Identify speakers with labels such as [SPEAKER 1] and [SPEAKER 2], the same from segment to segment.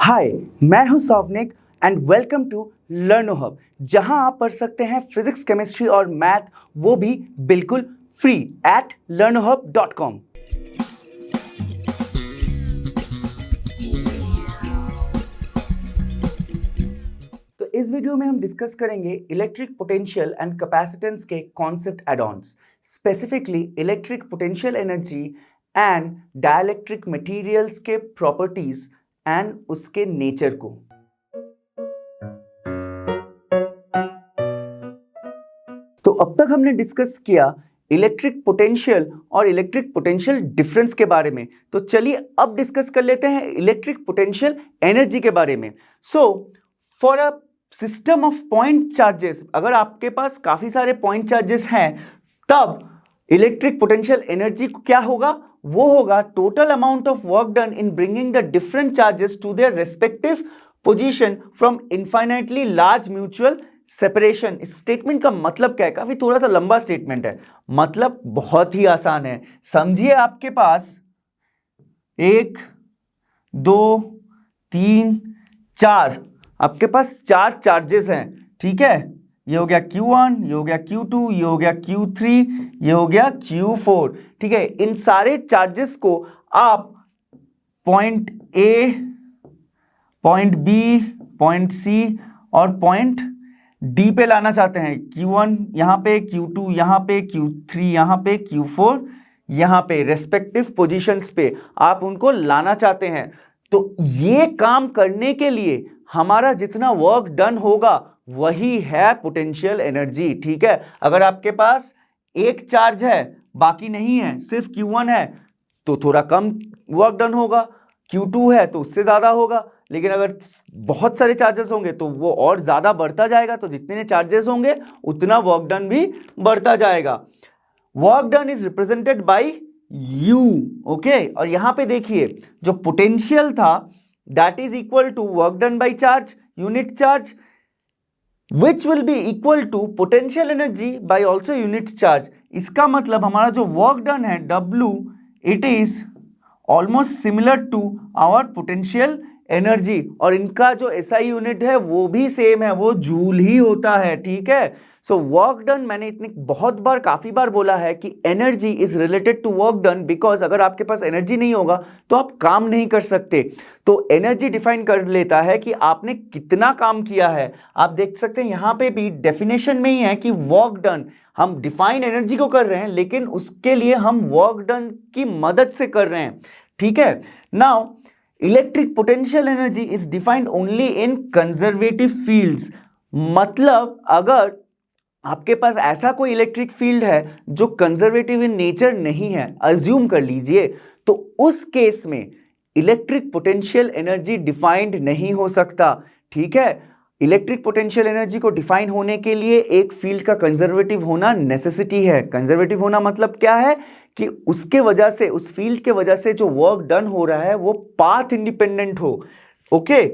[SPEAKER 1] हाय, मैं हूं Souvanik and welcome to Learno Hub, जहां आप पढ़ सकते हैं फिजिक्स, केमिस्ट्री और मैथ, वो भी बिल्कुल फ्री एट learnohub.com। तो इस वीडियो में हम डिस्कस करेंगे इलेक्ट्रिक पोटेंशियल एंड कैपेसिटेंस के concept add-ons, specifically electric potential energy and dielectric materials के प्रॉपर्टीज एंड उसके नेचर को। तो अब तक हमने डिस्कस किया इलेक्ट्रिक पोटेंशियल और इलेक्ट्रिक पोटेंशियल डिफरेंस के बारे में। तो चलिए अब डिस्कस कर लेते हैं इलेक्ट्रिक पोटेंशियल एनर्जी के बारे में। So for a system of point charges, अगर आपके पास काफी सारे पॉइंट चार्जेस हैं, तब इलेक्ट्रिक पोटेंशियल एनर्जी क्या होगा? वो होगा total amount of work done in bringing the different charges to their respective position from infinitely large mutual separation. इस स्टेटमेंट का मतलब क्या है? काफी थोड़ा सा लंबा स्टेटमेंट है, मतलब बहुत ही आसान है। समझिए, आपके पास 1 2 3 4, आपके पास 4 चार्जेस हैं, ठीक है। ये हो गया Q1, ये हो गया Q2, ये हो गया Q3, ये हो गया Q4, ठीक है। इन सारे चार्जेस को आप point A, point B, point C और पॉइंट D पे लाना चाहते हैं। Q1 यहाँ पे, Q2 यहाँ पे, Q3 यहाँ पे, Q4 यहाँ पे, रेस्पेक्टिव पोजीशंस पे आप उनको लाना चाहते हैं। तो ये काम करने के लिए हमारा जितना वर्क डन होगा वही है पोटेंशियल एनर्जी, ठीक है। अगर आपके पास एक चार्ज है, बाकी नहीं है, सिर्फ Q1 है, तो थोड़ा कम वर्क डन होगा। Q2 है तो उससे ज्यादा होगा। लेकिन अगर बहुत सारे चार्जेस होंगे तो वो और ज्यादा बढ़ता जाएगा। तो जितने चार्जेस होंगे उतना वर्क डन भी बढ़ता जाएगा। Work done is represented by U, okay. और यहां पे देखिए, जो पोटेंशियल था that is equal to work done by charge, unit charge, which will be equal to potential energy by also unit charge। इसका मतलब हमारा जो वर्क डन है W, it is almost similar to our potential energy। और इनका जो SI unit है वो भी सेम है, वो जूल ही होता है, ठीक है। सो वर्क डन, मैंने इतनी बहुत बार, काफी बार बोला है कि energy is related to work done, because अगर आपके पास एनर्जी नहीं होगा तो आप काम नहीं कर सकते। तो एनर्जी डिफाइन कर लेता है कि आपने कितना काम किया है। आप देख सकते हैं यहां पे भी डेफिनेशन में ही है कि वर्क डन, हम डिफाइन एनर्जी को कर रहे हैं लेकिन उसके लिए हम वर्क डन की मदद से कर रहे हैं, ठीक है। Now electric potential energy is defined only in conservative fields. मतलब अगर आपके पास ऐसा कोई इलेक्ट्रिक फील्ड है जो कंजर्वेटिव इन नेचर नहीं है, अज्यूम कर लीजिए, तो उस केस में इलेक्ट्रिक पोटेंशियल एनर्जी डिफाइंड नहीं हो सकता, ठीक है। इलेक्ट्रिक पोटेंशियल एनर्जी को डिफाइन होने के लिए एक फील्ड का कंजर्वेटिव होना नेसेसिटी है। कंजर्वेटिव होना मतलब क्या है? कि उसके वजह से, उस फील्ड के वजह से जो वर्क डन हो रहा है वो पाथ इंडिपेंडेंट हो, okay.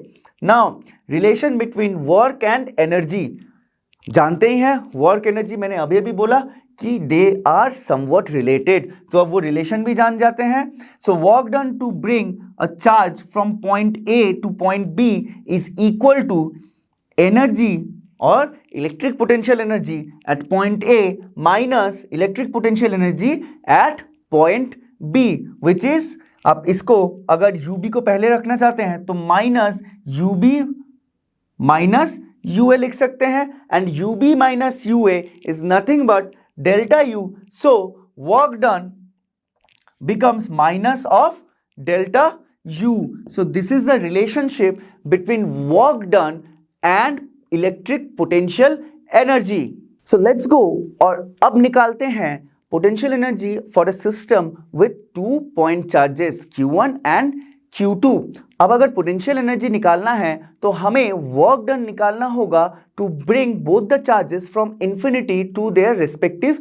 [SPEAKER 1] Now relation between work and energy जानते ही हैं। वर्क एनर्जी मैंने अभी अभी बोला कि दे आर समवट रिलेटेड, तो अब वो रिलेशन भी जान जाते हैं। So work done to bring a charge from point A to point B is equal to energy और electric potential energy at point A minus electric potential energy at point B, which is, आप इसको अगर UB को पहले रखना चाहते हैं तो माइनस UB माइनस UA लिख सकते हैं, and UB minus UA is nothing but delta U। So work done becomes minus of delta U। So this is the relationship between work done and electric potential energy। So let's go, और अब निकालते हैं potential energy for a system with 2 point charges Q1 and Q2। अब अगर potential energy निकालना है तो हमें वर्क डन निकालना होगा to bring both the charges from infinity to their respective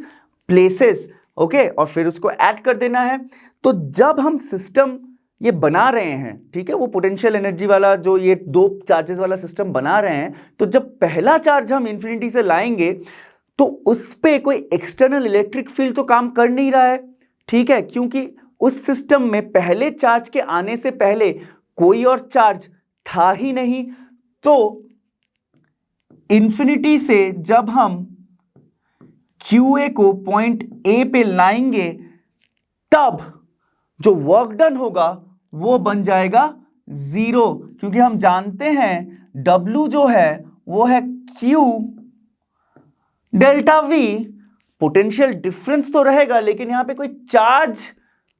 [SPEAKER 1] places, okay. और फिर उसको ऐड कर देना है। तो जब हम सिस्टम ये बना रहे हैं, ठीक है, वो पोटेंशियल एनर्जी वाला जो ये 2 चार्जेस वाला सिस्टम बना रहे हैं, तो जब पहला चार्ज हम इंफिनिटी से लाएंगे तो उस पे कोई एक्सटर्नल इलेक्ट्रिक फील्ड तो काम कर नहीं रहा है, ठीक है, क्योंकि उस सिस्टम में पहले चार्ज के आने से पहले कोई और चार्ज था ही नहीं। तो इंफिनिटी से जब हम QA को पॉइंट A पे लाएंगे तब जो वर्क डन होगा वो बन जाएगा 0, क्योंकि हम जानते हैं W जो है वो है Q delta V। Potential difference तो रहेगा लेकिन यहां पे कोई चार्ज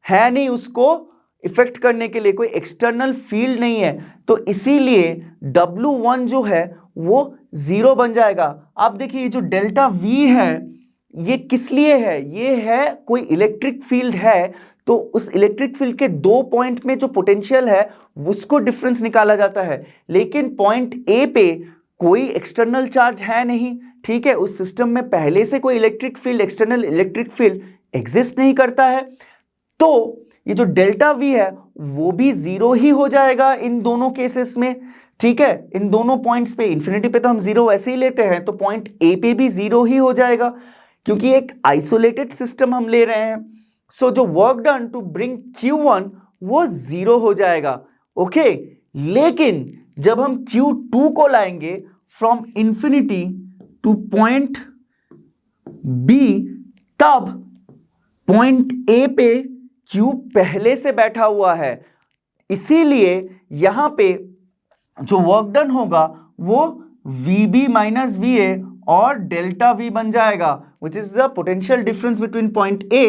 [SPEAKER 1] है नहीं उसको इफेक्ट करने के लिए, कोई एक्सटर्नल फील्ड नहीं है, तो इसीलिए W1 जो है वो 0 बन जाएगा। आप देखिए ये जो डेल्टा V है ये किस लिए है, ये है कोई इलेक्ट्रिक फील्ड है, तो उस इलेक्ट्रिक फील्ड के दो पॉइंट में जो पोटेंशियल है उसको डिफरेंस निकाला जाता है। लेकिन पॉइंट A पे कोई एक्सटर्नल चार्ज है नहीं, ठीक है, उस सिस्टम में पहले से कोई electric field, external electric field exist नहीं करता है, तो ये जो डेल्टा V है वो भी 0 ही हो जाएगा इन दोनों केसेस में, ठीक है। इन दोनों पॉइंट्स पे, इंफिनिटी पे तो हम 0 वैसे ही लेते हैं, तो पॉइंट A पे भी 0 ही हो जाएगा क्योंकि एक आइसोलेटेड सिस्टम हम ले रहे हैं। सो जो work done to bring Q1 वो 0 हो जाएगा, ओके। लेकिन जब हम Q2 को लाएंगे from infinity to point B, तब पॉइंट A पे Q पहले से बैठा हुआ है, इसीलिए यहां पे जो वर्क डन होगा वो VB माइनस VA और डेल्टा V बन जाएगा, which is the potential difference between point A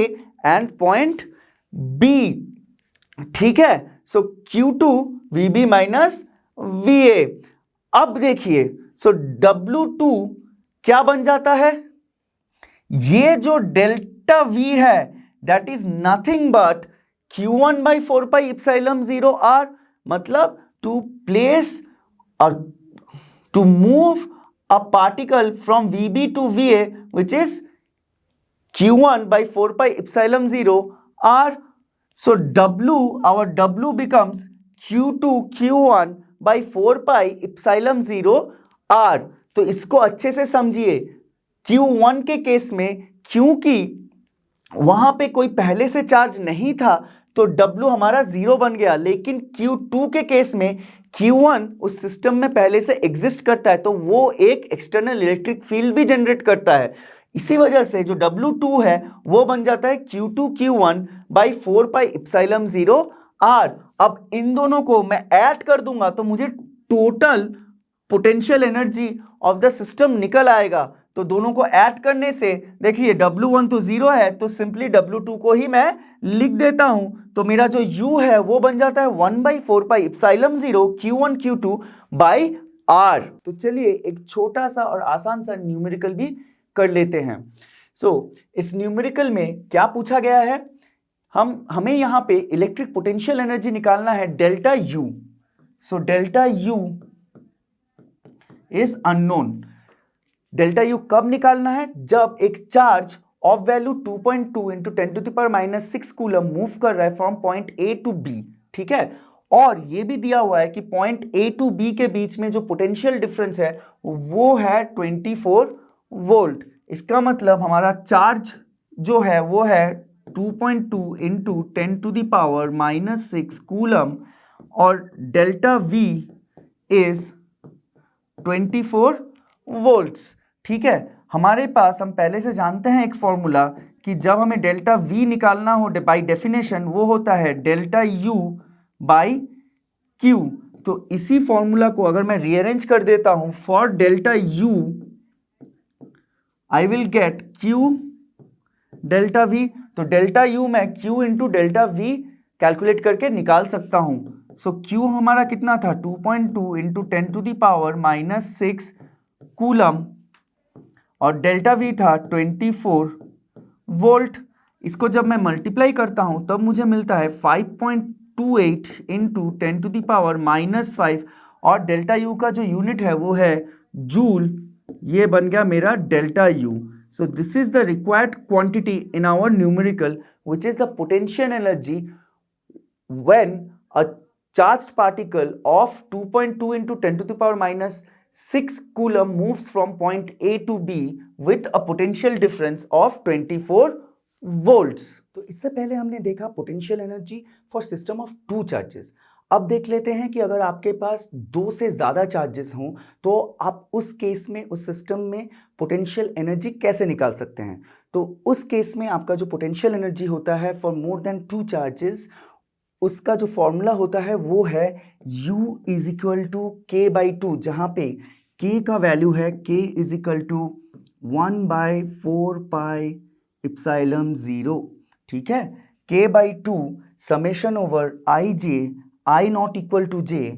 [SPEAKER 1] and point B, ठीक है। सो Q2 VB माइनस VA। अब देखिए, सो W2 क्या बन जाता है, ये जो डेल्टा V है that is nothing but Q1 by 4 pi epsilon 0 R, मतलब टू प्लेस और to move a particle from VB to VA, which is Q1 by 4 pi epsilon 0 R. So our W becomes Q2 Q1 by 4 pi epsilon 0 R. तो इसको अच्छे से समझिए, Q1 के case में क्योंकि वहां पे कोई पहले से चार्ज नहीं था तो W हमारा 0 बन गया, लेकिन Q2 के केस में Q1 उस सिस्टम में पहले से एग्जिस्ट करता है, तो वो एक एक्सटर्नल इलेक्ट्रिक फील्ड भी जनरेट करता है। इसी वजह से जो W2 है वो बन जाता है Q2 Q1 by 4 pi epsilon 0 R। अब इन दोनों को मैं ऐड कर दूंगा तो मुझे total potential energy of the system निकल आएगा। तो दोनों को ऐड करने से देखिए W1 तो 0 है, तो सिंपली W2 को ही मैं लिख देता हूं, तो मेरा जो U है वो बन जाता है 1/4 पाई epsilon 0 Q1 Q2 by R। तो चलिए एक छोटा सा और आसान सा न्यूमेरिकल भी कर लेते हैं। इस न्यूमेरिकल में क्या पूछा गया है, हमें यहां पे इलेक्ट्रिक पोटेंशियल एनर्जी निकालना है delta U। Delta U is unknown. Delta U कब निकालना है, जब एक charge of value 2.2 into 10⁻⁻6 coulomb move कर रहा है from point A to B, ठीक है। और ये भी दिया हुआ है कि पॉइंट A टू B के बीच में जो पोटेंशियल डिफरेंस है वो है 24 वोल्ट। इसका मतलब हमारा चार्ज जो है वो है 2.2 इंटू 10⁻⁻6 कूलम और डेल्टा V इज 24 वोल्ट्स, ठीक है। हमारे पास, हम पहले से जानते हैं एक फॉर्मूला कि जब हमें डेल्टा V निकालना हो बाय डेफिनेशन वो होता है डेल्टा U बाई Q। तो इसी फॉर्मूला को अगर मैं रीअरेंज कर देता हूं, for delta U I will get Q delta V। तो डेल्टा U मैं Q into delta V calculate करके निकाल सकता हूं। Q हमारा कितना था, 2.2 इंटू 10⁻⁻6 कूलम और डेल्टा V था 24 वोल्ट। इसको जब मैं मल्टीप्लाई करता हूं तब मुझे मिलता है 5.28 इंटू 10⁻⁻5 और डेल्टा U का जो यूनिट है वो है जूल। ये बन गया मेरा delta U। So this is the required quantity in our numerical, which is the potential energy when a charged particle of 2.2 into 10⁻⁻6 coulomb moves from point A to B with a potential difference of 24 volts। तो इससे पहले हमने देखा potential energy for system of two charges। अब देख लेते हैं कि अगर आपके पास दो से ज़्यादा चार्जेस हों तो आप उस केस में उस सिस्टम में पोटेंशियल एनर्जी कैसे निकाल सकते हैं। तो उस केस में आपका जो पोटेंशियल एनर्जी होता है फॉर मोर देन 2 चार्जेस, उसका जो फॉर्मूला होता है वो है U is equal to K/2, जहाँ पे K का वैल्यू है K इज इक्वल टू 1/4πε0। ठीक है, K/2 summation over I not equal to J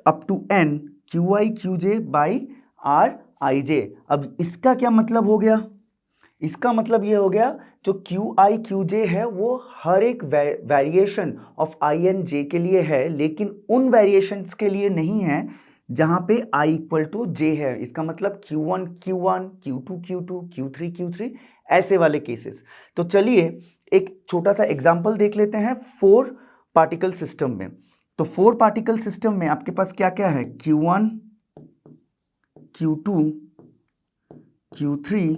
[SPEAKER 1] up to N QI/QJ by RIJ। अब इसका क्या मतलब हो गया? इसका मतलब ये हो गया जो QI/QJ है वो हर एक वेरिएशन ऑफ INJ के लिए है, लेकिन उन वेरिएशंस के लिए नहीं है जहां पे I इक्वल टू J है। इसका मतलब Q1 Q1, Q2 Q2, Q3 Q3, ऐसे वाले केसेस। तो चलिए एक छोटा सा एग्जांपल देख लेते हैं 4 पार्टिकल सिस्टम में। तो 4 पार्टिकल सिस्टम में आपके पास क्या क्या है? Q1, Q2, Q3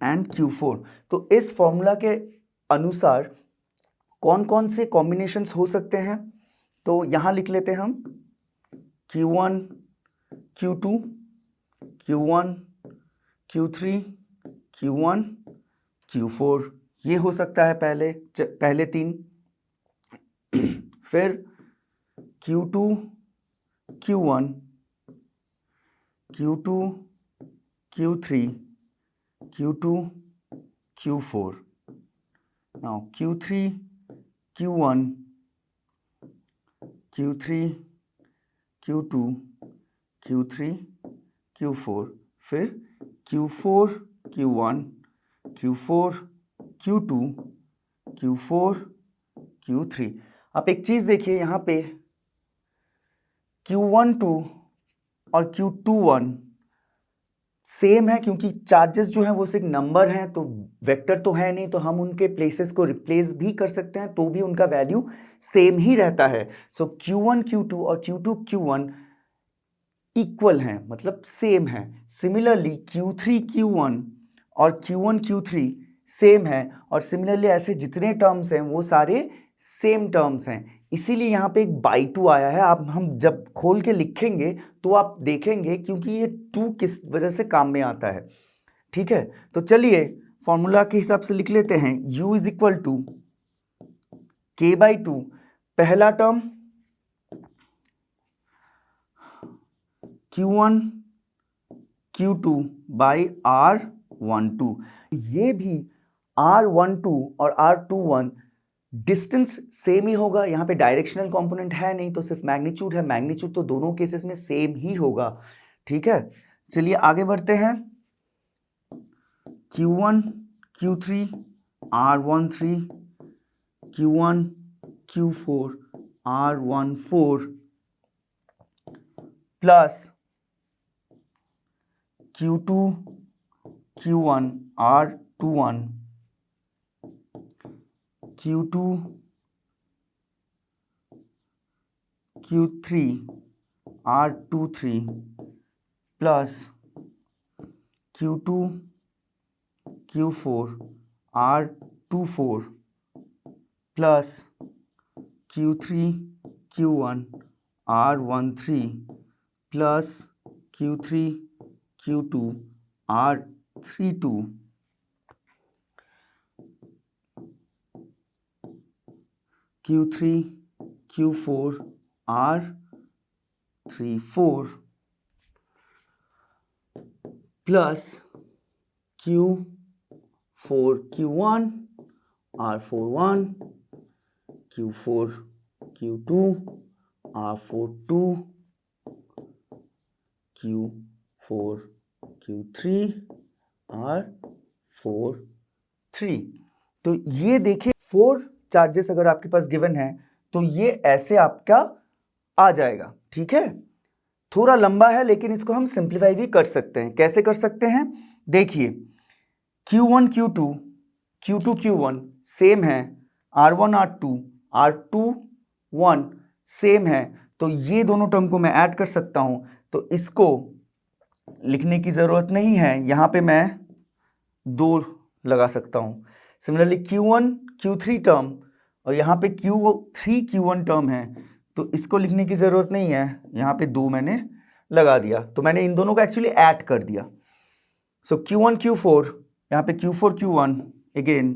[SPEAKER 1] and Q4। तो इस फॉर्मूला के अनुसार कौन कौन से कॉम्बिनेशंस हो सकते हैं? तो यहां लिख लेते हैं हम Q1, Q2, Q1, Q3, Q1, Q4। ये हो सकता है पहले 3। फिर Q2, Q1, Q2, Q3, Q2, Q4। now Q3, Q1, Q3, Q2, Q3, Q4। फिर Q4, Q1, Q4, Q2, Q4, Q3। आप एक चीज देखिए यहाँ पे Q12 और Q21 सेम है, क्योंकि चार्जेस जो हैं वो सिर्फ नंबर हैं, तो वेक्टर तो है नहीं, तो हम उनके प्लेसेस को रिप्लेस भी कर सकते हैं तो भी उनका वैल्यू सेम ही रहता है। सो Q1 Q2 और Q2 Q1 इक्वल हैं, मतलब सेम है। सिमिलरली Q3 Q1 और Q1 Q3 सेम है, और सिमिलरली ऐसे जितने टर्म्स हैं वो सारे सेम टर्म्स हैं। इसीलिए यहाँ पे एक by2 आया है। आप हम जब खोल के लिखेंगे तो आप देखेंगे, क्योंकि ये 2 किस वजह से काम में आता है। ठीक है, तो चलिए फॉर्मूला के हिसाब से लिख लेते हैं। U is equal to K/2, पहला term Q1 Q2 by R12। ये भी R12 और R21 डिस्टेंस सेम ही होगा। यहाँ पे डायरेक्शनल कंपोनेंट है नहीं, तो सिर्फ मैग्नीट्यूड है। मैग्नीट्यूड तो दोनों केसेस में सेम ही होगा। ठीक है, चलिए आगे बढ़ते हैं। Q1 Q3 R13, Q1 Q4 R14 plus Q2 Q1 R21, Q2 Q3 R23 plus Q2 Q4 R24 plus Q3 Q1 R13 plus Q3 Q2 R32 Q3 Q4 R34 plus Q4 Q1 R41, Q4 Q2 R42, Q4 Q3 R43। तो ये देखिए 4 charges अगर आपके पास given है तो ये ऐसे आपका आ जाएगा। ठीक है, थोड़ा लंबा है लेकिन इसको हम सिंप्लीफाई भी कर सकते हैं। कैसे कर सकते हैं? देखिए Q1 Q2 Q2 Q1 same है, R1 R2 R2 1 सेम है, तो ये दोनों टर्म को मैं ऐड कर सकता हूं। तो इसको लिखने की जरूरत नहीं है, यहां पे मैं 2 लगा सकता हूं। सिमिलरली Q1 Q3 टर्म और यहाँ पे Q3 Q1 टर्म है, तो इसको लिखने की ज़रूरत नहीं है, यहाँ पे 2 मैंने लगा दिया, तो मैंने इन दोनों को एक्चुअली ऐड कर दिया। सो Q1 Q4, यहाँ पे Q4 Q1 again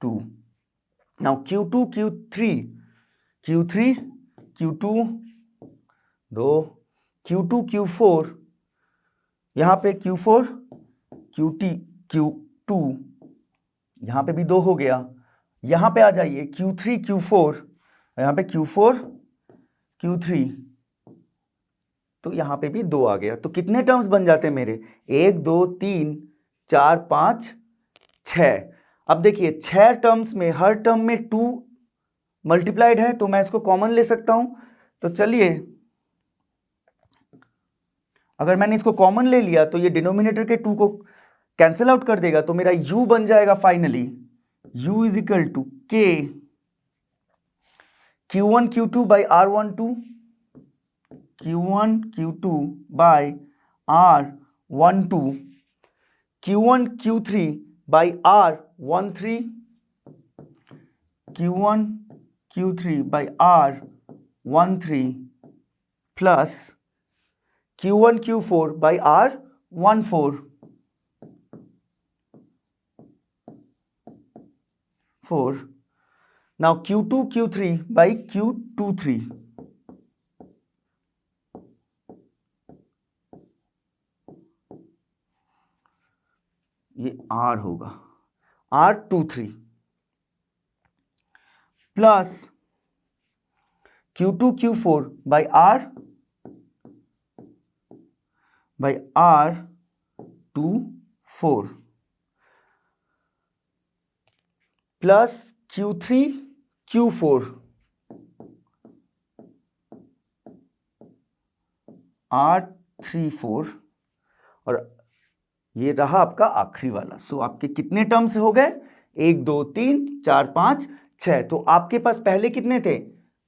[SPEAKER 1] 2, now Q2 Q3 Q3 Q2 2, Q2 Q4, यहाँ पे Q4 Q2, यहाँ पे भी 2 हो गया। यहाँ पे आ जाइए Q3 Q4, यहाँ पे Q4 Q3, तो यहाँ पे भी 2 आ गया। तो कितने टर्म्स बन जाते हैं मेरे? 1 2 3 4 5 6। अब देखिए 6 टर्म्स में हर टर्म में 2 मल्टीप्लाइड है, तो मैं इसको कॉमन ले सकता हूं। तो चलिए, अगर मैंने इसको कॉमन ले लिया तो ये डिनोमिनेटर के 2 को कैंसिल आउट कर देगा, तो मेरा u बन जाएगा finally u is equal to k Q1 Q2 by R12, Q1 Q2 by R12, Q1 Q3 by R13, Q1 Q3 by R13 plus Q1 Q4 by R14 4, now Q2 Q3 by Q23, ये R होगा R23 plus Q2 Q4 by R24 plus Q3 Q4 R34, और ये रहा आपका आखिरी वाला। सो आपके कितने टर्म्स हो गए? 1 2 3 4 5 6। तो आपके पास पहले कितने थे?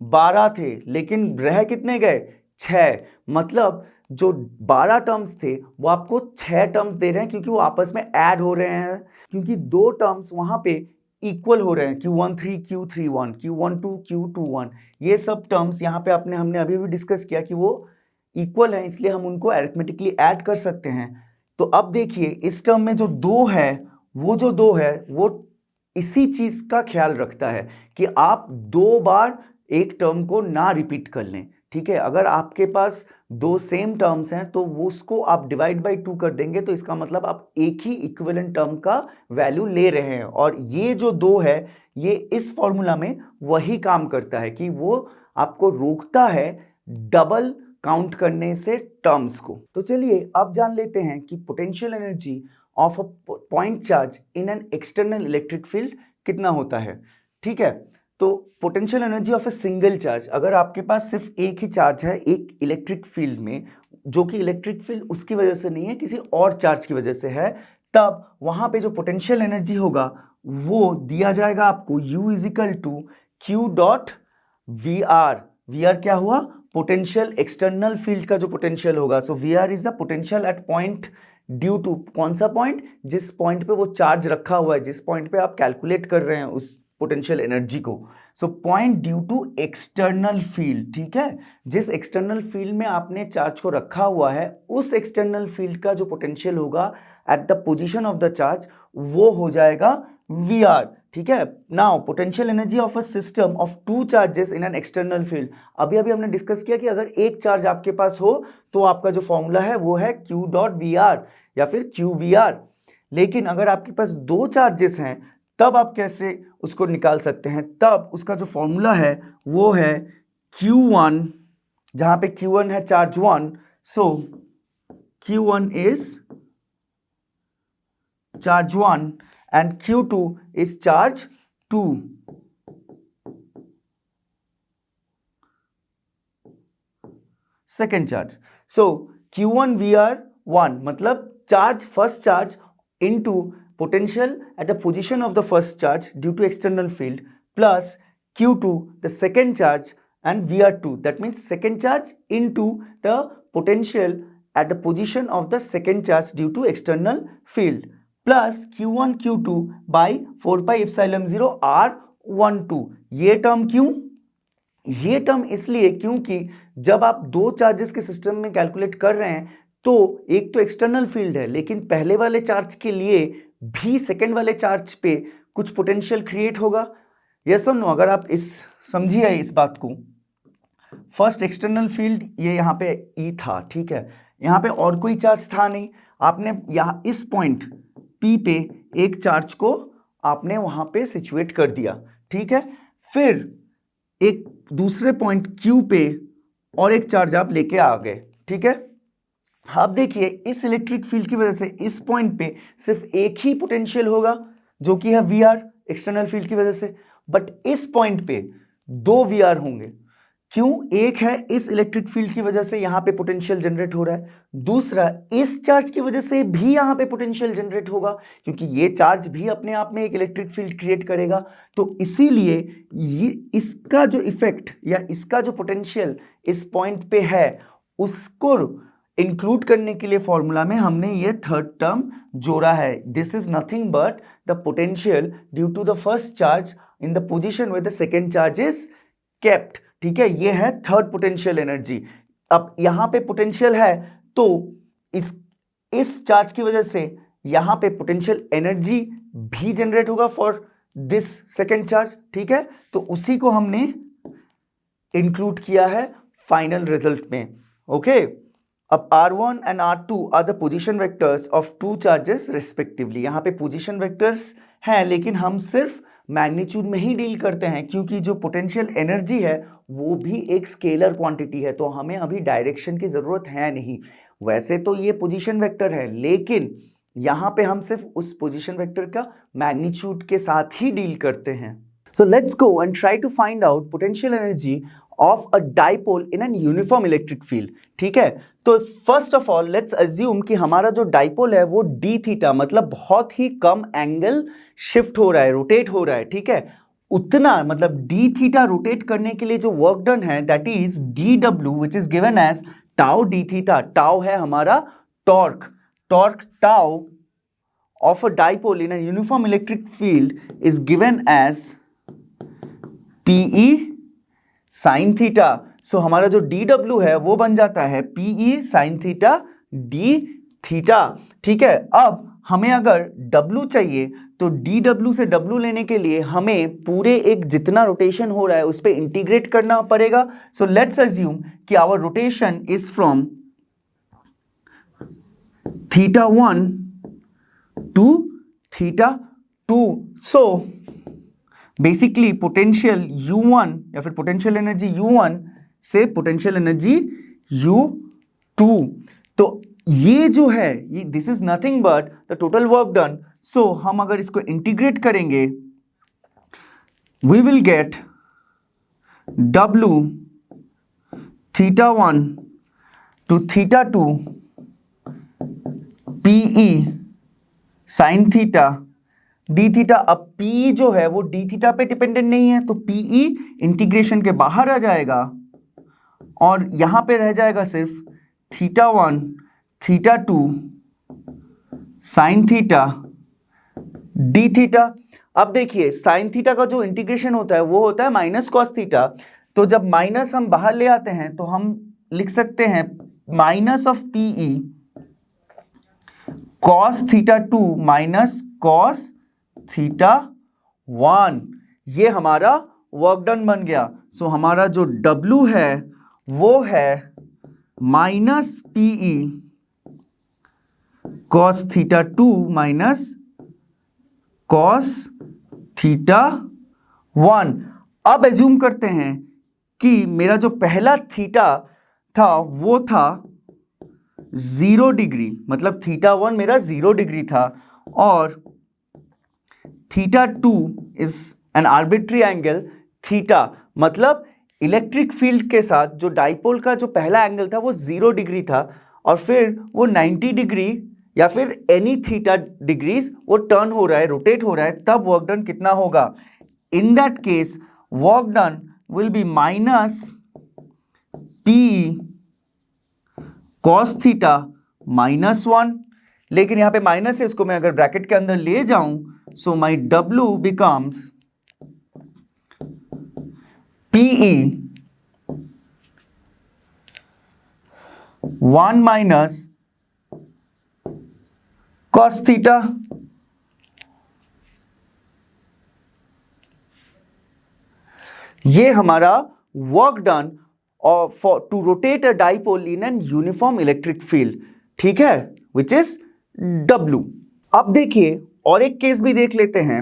[SPEAKER 1] 12 थे, लेकिन रह कितने गए? 6। मतलब जो 12 टर्म्स थे वो आपको 6 टर्म्स दे रहे हैं, क्योंकि वो आपस में ऐड हो रहे हैं, क्योंकि 2 टर्म्स वहां पे इक्वल हो रहे हैं, Q13 Q31 Q12 Q21, ये सब टर्म्स यहाँ पे हमने अभी भी डिस्कस किया कि वो इक्वल है, इसलिए हम उनको अरिथमेटिकली ऐड कर सकते हैं। तो अब देखिए इस टर्म में जो 2 है, वो जो 2 है वो इसी चीज का ख्याल रखता है कि आप 2 बार एक टर्म को ना रिपीट कर लें। ठीक है, अगर आपके पास 2 सेम टर्म्स हैं तो वो उसको आप डिवाइड बाई 2 कर देंगे, तो इसका मतलब आप एक ही इक्विवेलेंट टर्म का वैल्यू ले रहे हैं। और ये जो 2 है, ये इस फॉर्मूला में वही काम करता है कि वो आपको रोकता है डबल काउंट करने से टर्म्स को। तो चलिए अब जान लेते हैं कि potential energy of a point charge in an external electric field कितना होता है। ठीक है, तो potential energy of a single charge, अगर आपके पास सिर्फ एक ही चार्ज है एक इलेक्ट्रिक फील्ड में, जो कि इलेक्ट्रिक फील्ड उसकी वजह से नहीं है, किसी और चार्ज की वजह से है, तब वहां पे जो पोटेंशियल एनर्जी होगा वो दिया जाएगा आपको U is equal to Q dot VR। VR क्या हुआ? पोटेंशियल एक्सटर्नल फील्ड का जो पोटेंशियल होगा। So VR is the potential at point due to, कौन सा पॉइंट? जिस पॉइंट पे वो चार्ज रखा हुआ है, जिस पॉइंट पे आप कैलकुलेट कर रहे हैं उस पोटेंशियल एनर्जी को। So point due to external field. ठीक है, जिस एक्सटर्नल फील्ड में आपने चार्ज को रखा हुआ है, उस एक्सटर्नल फील्ड का जो पोटेंशियल होगा at the position of the charge, वो हो जाएगा VR। ठीक है, now potential energy of a system of 2 charges in an external field. अभी अभी हमने डिस्कस किया कि अगर एक चार्ज आपके पास हो तो आपका जो फॉर्मूला है वो है Q डॉट VR या फिर QVR। लेकिन अगर आपके पास 2 चार्जेस हैं, तब आप कैसे उसको निकाल सकते हैं? तब उसका जो फॉर्मूला है वो है Q1, जहां पे Q1 है charge 1, so Q1 is charge 1 and Q2 is charge 2. Second charge. So Q1 VR 1 मतलब charge, first charge into potential at the position of the first charge due to external field plus Q2 the second charge and VR2, that means second charge into the potential at the position of the second charge due to external field plus Q1 Q2 by 4 pi epsilon 0 R 1 2। ये term क्यों? ये term इसलिए क्योंकि जब आप दो charges के system में कैलकुलेट कर रहे हैं तो एक तो एक्सटर्नल फील्ड है, लेकिन पहले वाले चार्ज के लिए भी सेकेंड वाले चार्ज पे कुछ पोटेंशियल क्रिएट होगा। यस और नो? अगर आप इस समझिए इस बात को, फर्स्ट एक्सटर्नल फील्ड ये यहाँ पे ई था, ठीक है, यहाँ पे और कोई चार्ज था नहीं, आपने यहाँ इस पॉइंट पी पे एक चार्ज को आपने वहां पे सिचुएट कर दिया, ठीक है, फिर एक दूसरे पॉइंट क्यू पे और एक चार्ज आप लेके आ गए, ठीक है। आप देखिए इस इलेक्ट्रिक फील्ड की वजह से इस पॉइंट पे सिर्फ एक ही पोटेंशियल होगा जो कि है वी आर, एक्सटर्नल फील्ड की वजह से, बट इस पॉइंट पे दो वी आर होंगे। क्यों? एक है इस इलेक्ट्रिक फील्ड की वजह से यहां पे पोटेंशियल जनरेट हो रहा है, दूसरा इस चार्ज की वजह से भी यहां पे पोटेंशियल जनरेट होगा, क्योंकि ये चार्ज भी अपने आप में एक इलेक्ट्रिक फील्ड क्रिएट करेगा। तो इसीलिए ये इसका जो इफेक्ट या इसका जो पोटेंशियल इस पॉइंट पे है उसको इंक्लूड करने के लिए फॉर्मूला में हमने ये थर्ड टर्म जोड़ा है। This is nothing but the potential due to the first charge in the position where the second charge is kept, ठीक है। ये है थर्ड पोटेंशियल एनर्जी। अब यहां पे पोटेंशियल है तो इस चार्ज की वजह से यहां पे पोटेंशियल एनर्जी भी जनरेट होगा फॉर दिस सेकेंड चार्ज, ठीक है। तो उसी को हमने इंक्लूड किया है फाइनल रिजल्ट में, ओके। अब R1 and R2 are the position vectors of two charges respectively. यहां पे पोजीशन वेक्टर्स हैं, लेकिन हम सिर्फ मैग्नीट्यूड में ही डील करते हैं, क्योंकि जो पोटेंशियल एनर्जी है वो भी एक स्केलर क्वांटिटी है, तो हमें अभी डायरेक्शन की जरूरत है नहीं। वैसे तो ये पोजीशन वेक्टर है, लेकिन यहां पे हम सिर्फ उस पोजीशन वेक्टर का मैग्नीट्यूड के साथ ही डील करते हैं। So let's go and try to find out potential energy of a dipole in an uniform electric field, ठीक है। तो first of all let's assume कि हमारा जो डाइपोल है वो डी थीटा, मतलब बहुत ही कम एंगल शिफ्ट हो रहा है, रोटेट हो रहा है, ठीक है। उतना मतलब डी थीटा रोटेट करने के लिए जो वर्क डन है that is D W which is given as tau D theta. Tau है हमारा torque, torque tau of a dipole in a uniform electric field is given as P E sine theta. So हमारा जो D W है वो बन जाता है P E sine theta D theta, ठीक है। अब हमें अगर W चाहिए तो डी डब्ल्यू से W लेने के लिए हमें पूरे एक जितना रोटेशन हो रहा है उस पर इंटीग्रेट करना पड़ेगा। सो लेट्स अज्यूम कि our rotation is from θ1 to θ2। So basically potential U1 या फिर पोटेंशियल एनर्जी U1 से पोटेंशियल एनर्जी U2, तो ये जो है ये this is nothing but the total work done. So हम अगर इसको इंटीग्रेट करेंगे we will get W θ1 to θ2 PE sine theta D theta. अब पी जो है वो डी थीटा पे डिपेंडेंट नहीं है, तो पीई इंटीग्रेशन के बाहर आ जाएगा और यहां पे रह जाएगा सिर्फ θ1 θ2 साइन थीटा डी थीटा। अब देखिए साइन थीटा का जो इंटीग्रेशन होता है वो होता है माइनस कॉस थीटा, तो जब माइनस हम बाहर ले आते हैं तो हम लिख सकते हैं minus of PE cos θ2 minus cos θ1। ये हमारा वर्क डन बन गया। सो हमारा जो W है वो है minus PE cos θ2 minus cos θ1। अब एज्यूम करते हैं कि मेरा जो पहला थीटा था वो था 0 डिग्री, मतलब θ1 मेरा 0 डिग्री था और θ2 is an arbitrary angle theta, मतलब इलेक्ट्रिक फील्ड के साथ जो डाइपोल का जो पहला एंगल था वो 0 डिग्री था और फिर वो 90 डिग्री या फिर एनी थीटा डिग्रीज वो टर्न हो रहा है, रोटेट हो रहा है, तब वर्क डन कितना होगा? In that case work done will be minus P cos theta -1। लेकिन यहां पे माइनस है, इसको मैं अगर ब्रैकेट के अंदर ले जाऊं so my W becomes PE 1 minus cos theta. ये हमारा वर्क डन और to rotate a dipole in an uniform electric field, ठीक है, विच इज W। अब देखिए और एक केस भी देख लेते हैं।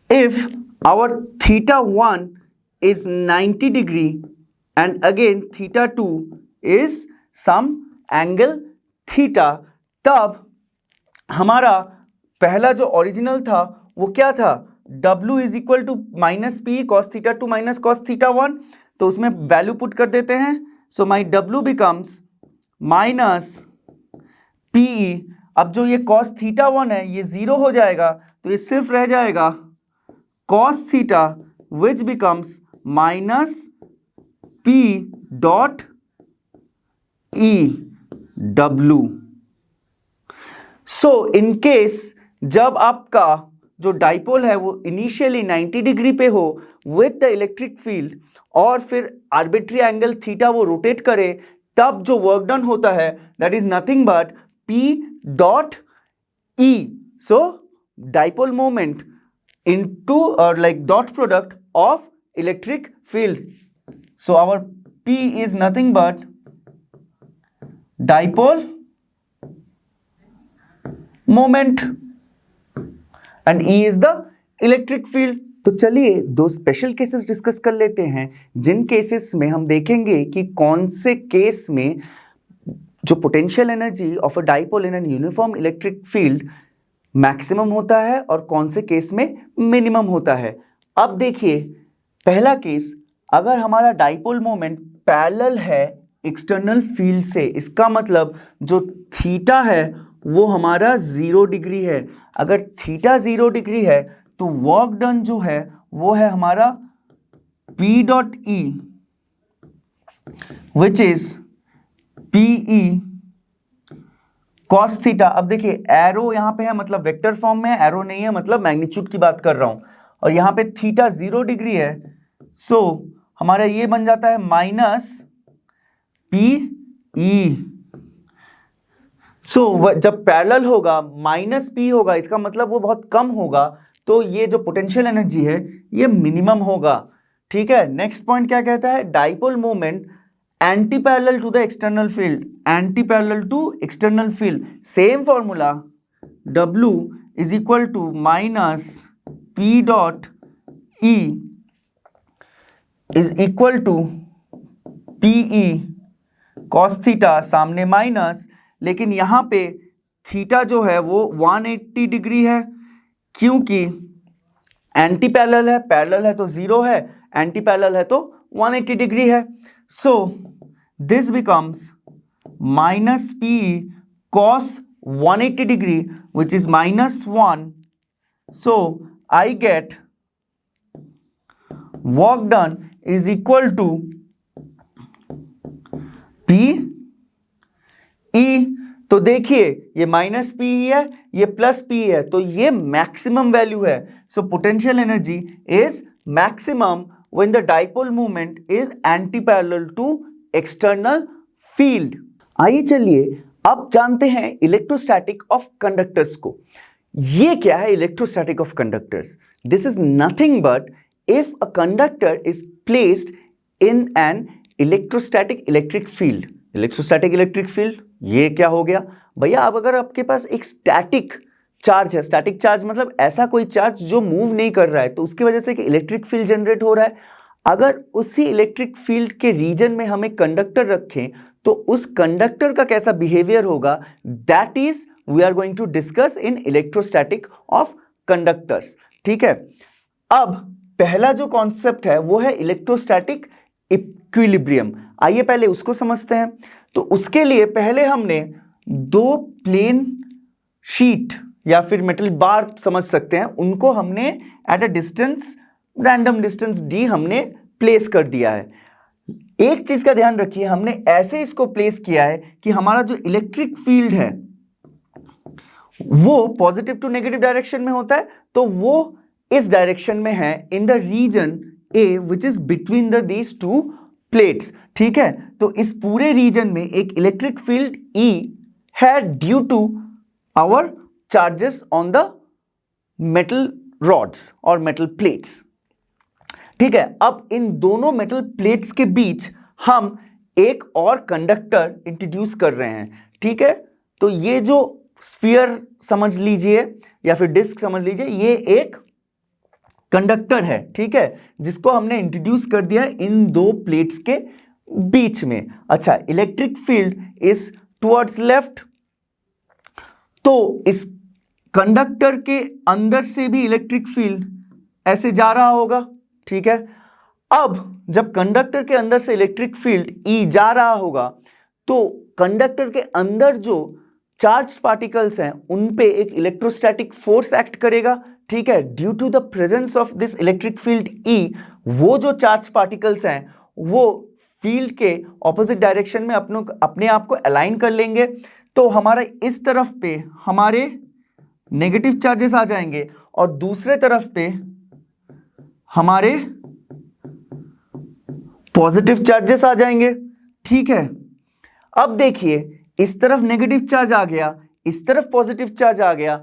[SPEAKER 1] If our theta 1 is 90 degree and again theta 2 is some angle theta, तब हमारा पहला जो ओरिजिनल था वो क्या था, W is equal to minus P cos theta 2 minus cos theta 1, तो उसमें वैल्यू पुट कर देते हैं। So my W becomes minus PE. अब जो ये कॉस थीटा 1 है ये 0 हो जाएगा, तो ये सिर्फ रह जाएगा cos theta which becomes minus P dot E W। So in case जब आपका जो डाइपोल है वो इनिशियली 90 डिग्री पे हो विद द इलेक्ट्रिक फील्ड और फिर आर्बिट्री एंगल थीटा वो रोटेट करे, तब जो वर्क डन होता है that is nothing but P dot E। So dipole moment into और like dot product of electric field. So our P is nothing but dipole moment and E is the electric field. तो चलिए दो special cases discuss कर लेते हैं, जिन cases में हम देखेंगे कि कौन से केस में जो potential energy of a dipole in an uniform electric field maximum होता है और कौन से केस में मिनिमम होता है। अब देखिए पहला केस, अगर हमारा डाइपोल मोमेंट पैरेलल है एक्सटर्नल फील्ड से, इसका मतलब जो थीटा है वो हमारा 0 डिग्री है। अगर थीटा 0 डिग्री है तो वर्क डन जो है वो है हमारा P dot E which is PE cos theta. अब देखिए एरो यहां पे है मतलब वेक्टर फॉर्म में, एरो नहीं है मतलब मैग्नीट्यूड की बात कर रहा हूं, और यहां पे थीटा 0 डिग्री है, सो हमारा ये बन जाता है माइनस PE। सो जब पैरेलल होगा माइनस P होगा, इसका मतलब वो बहुत कम होगा, तो ये जो पोटेंशियल एनर्जी है ये मिनिमम होगा, ठीक है। नेक्स्ट पॉइंट क्या कहता है, dipole moment anti parallel to the external field, anti parallel to external field, same formula W is equal to minus P dot E is equal to PE cos theta, सामने minus, लेकिन यहां पे theta जो है वो 180 degree है, क्योंकि anti parallel है, पैरेलल है तो 0 है, एंटी पैरेलल है तो 180 डिग्री है। So this becomes minus PE cos 180 degree which is minus 1। So I get work done is equal to PE। तो देखिए ये माइनस P है, ये प्लस P है, तो ये मैक्सिमम वैल्यू है। So potential energy is maximum when the dipole movement is anti parallel to external field. आइए चलिए अब जानते हैं इलेक्ट्रोस्टैटिक ऑफ कंडक्टर्स को। ये क्या है electrostatic of conductors? This is nothing but if a conductor is placed in an electrostatic electric field. Electrostatic electric field ये क्या हो गया भैया? अब अगर आपके पास एक स्टैटिक चार्ज है, स्टैटिक चार्ज मतलब ऐसा कोई चार्ज जो मूव नहीं कर रहा है, तो उसकी वजह से कि इलेक्ट्रिक फील्ड जनरेट हो रहा है। अगर उसी इलेक्ट्रिक फील्ड के रीजन में हम एक कंडक्टर रखें तो उस कंडक्टर का कैसा बिहेवियर होगा, that is we are going to discuss in electrostatic of conductors, ठीक है। अब पहला जो कॉन्सेप्ट है वो है इलेक्ट्रोस्टैटिक इक्विलिब्रियम। आइए पहले उसको समझते हैं। तो उसके लिए पहले हमने दो प्लेन शीट या फिर मेटल बार समझ सकते हैं, उनको हमने at a distance, random distance d हमने प्लेस कर दिया है। एक चीज का ध्यान रखिए, हमने ऐसे इसको प्लेस किया है कि हमारा जो इलेक्ट्रिक फील्ड है वो पॉजिटिव टू नेगेटिव डायरेक्शन में होता है, तो वो इस डायरेक्शन में है in the region A which is between the these two plates, ठीक है। तो इस पूरे रीजन में एक इलेक्ट्रिक फील्ड E है due to our charges on the metal rods और मेटल प्लेट्स, ठीक है। अब इन दोनों मेटल प्लेट्स के बीच हम एक और कंडक्टर इंट्रोड्यूस कर रहे हैं, ठीक है। तो ये जो स्फीयर समझ लीजिए या फिर डिस्क समझ लीजिए, ये एक कंडक्टर है, ठीक है, जिसको हमने इंट्रोड्यूस कर दिया इन दो प्लेट्स के बीच में। अच्छा, electric field is towards left, तो इस कंडक्टर के अंदर से भी इलेक्ट्रिक फील्ड ऐसे जा रहा होगा, ठीक है। अब जब कंडक्टर के अंदर से इलेक्ट्रिक फील्ड E जा रहा होगा तो कंडक्टर के अंदर जो चार्ज पार्टिकल्स हैं उन पे एक इलेक्ट्रोस्टैटिक फोर्स एक्ट करेगा, ठीक है। Due to the presence of this electric field E, वो जो चार्ज पार्टिकल्स हैं वो फील्ड के ऑपोजिट डायरेक्शन में अपने आप को अलाइन कर लेंगे। तो हमारा इस तरफ पे हमारे नेगेटिव चार्जेस आ जाएंगे और दूसरे तरफ पे हमारे पॉजिटिव चार्जेस आ जाएंगे, ठीक है। अब देखिए, इस तरफ नेगेटिव चार्ज आ गया, इस तरफ पॉजिटिव चार्ज आ गया,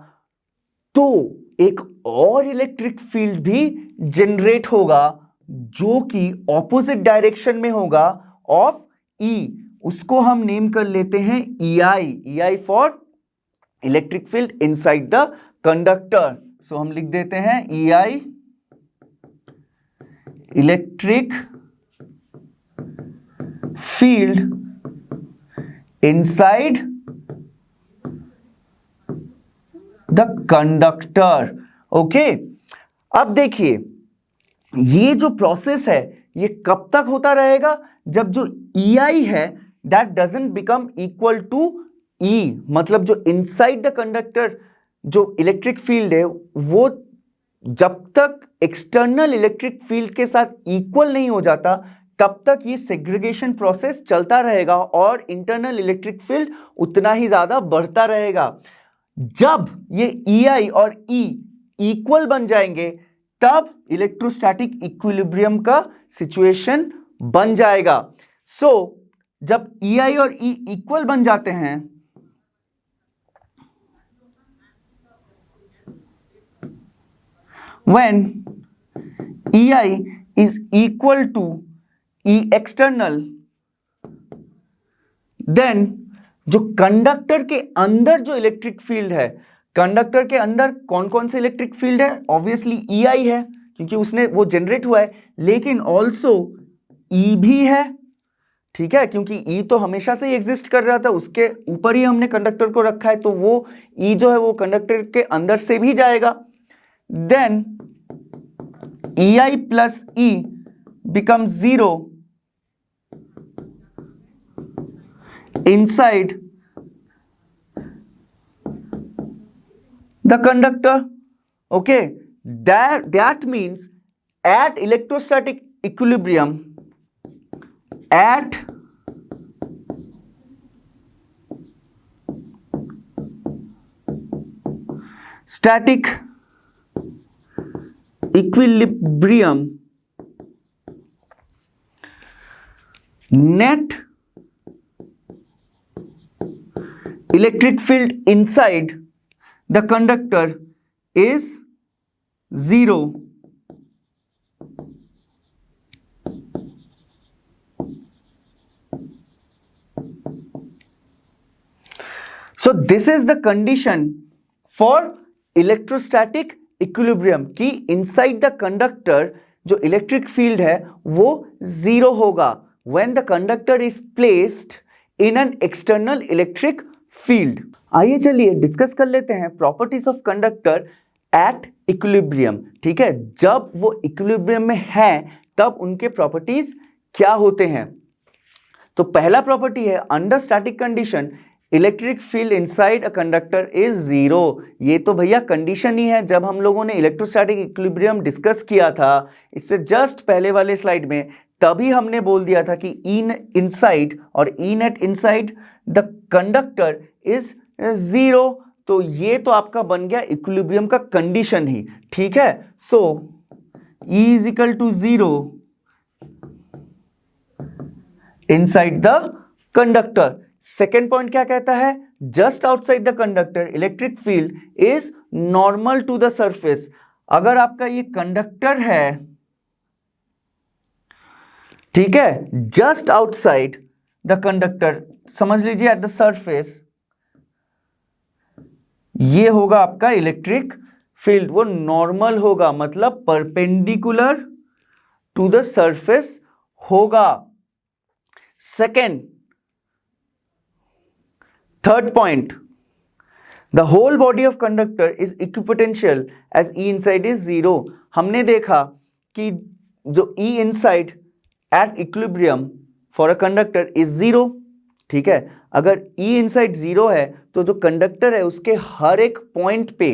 [SPEAKER 1] तो एक और इलेक्ट्रिक फील्ड भी जनरेट होगा जो कि ऑपोजिट डायरेक्शन में होगा ऑफ E। उसको हम नेम कर लेते हैं EI for electric field inside the conductor. So हम लिख देते हैं EI electric field inside the conductor, okay. अब देखिए, ये जो प्रोसेस है ये कब तक होता रहेगा, जब जो EI है that doesn't become equal to E, मतलब जो इनसाइड द कंडक्टर जो इलेक्ट्रिक फील्ड है वो जब तक एक्सटर्नल इलेक्ट्रिक फील्ड के साथ इक्वल नहीं हो जाता तब तक ये सेग्रीगेशन प्रोसेस चलता रहेगा और इंटरनल इलेक्ट्रिक फील्ड उतना ही ज्यादा बढ़ता रहेगा। जब ये EI और E इक्वल बन जाएंगे तब इलेक्ट्रोस्टैटिक इक्विलिब्रियम का सिचुएशन बन जाएगा। सो जब EI और E इक्वल बन जाते हैं when EI is equal to E external, then जो कंडक्टर के अंदर जो इलेक्ट्रिक फील्ड है, कंडक्टर के अंदर कौन कौन से इलेक्ट्रिक फील्ड है, ऑब्वियसली EI है क्योंकि उसने वो जनरेट हुआ है, लेकिन ऑल्सो E भी है, ठीक है, क्योंकि E तो हमेशा से ही एग्जिस्ट कर रहा था, उसके ऊपर ही हमने कंडक्टर को रखा है, तो वो E जो है वो कंडक्टर के अंदर से भी जाएगा। Then EI plus E becomes 0 inside the conductor, okay. That means at electrostatic equilibrium, at static equilibrium, net electric field inside the conductor is 0. So this is the condition for electrostatic equilibrium की inside the conductor जो electric field है वो 0 होगा when the conductor is placed in an external electric field. आइए चलिए discuss कर लेते हैं properties of conductor at equilibrium, ठीक है। जब वो इक्विलिब्रियम में है तब उनके प्रॉपर्टीज क्या होते हैं। तो पहला प्रॉपर्टी है under static condition electric field inside a conductor is 0। ये तो भैया कंडीशन ही है। जब हम लोगों ने इलेक्ट्रोस्टैटिक इक्विलिब्रियम डिस्कस किया था इससे जस्ट पहले वाले स्लाइड में, तभी हमने बोल दिया था कि E इनसाइड और E net inside the conductor is 0। तो ये तो आपका बन गया इक्विलिब्रियम का कंडीशन ही, ठीक है। So E is equal to 0 inside the conductor. Second point क्या कहता है, just outside the conductor electric field is normal to the surface. अगर आपका ये कंडक्टर है, ठीक है, जस्ट आउटसाइड द कंडक्टर, समझ लीजिए एट द सरफेस, ये होगा आपका इलेक्ट्रिक फील्ड, वो नॉर्मल होगा, मतलब परपेंडिकुलर टू द सरफेस होगा। Second, third point, the whole body of conductor is equipotential as E inside is 0। हमने देखा कि जो E inside at equilibrium for a conductor is 0, ठीक है। अगर E इनसाइड 0 है तो जो कंडक्टर है उसके हर एक पॉइंट पे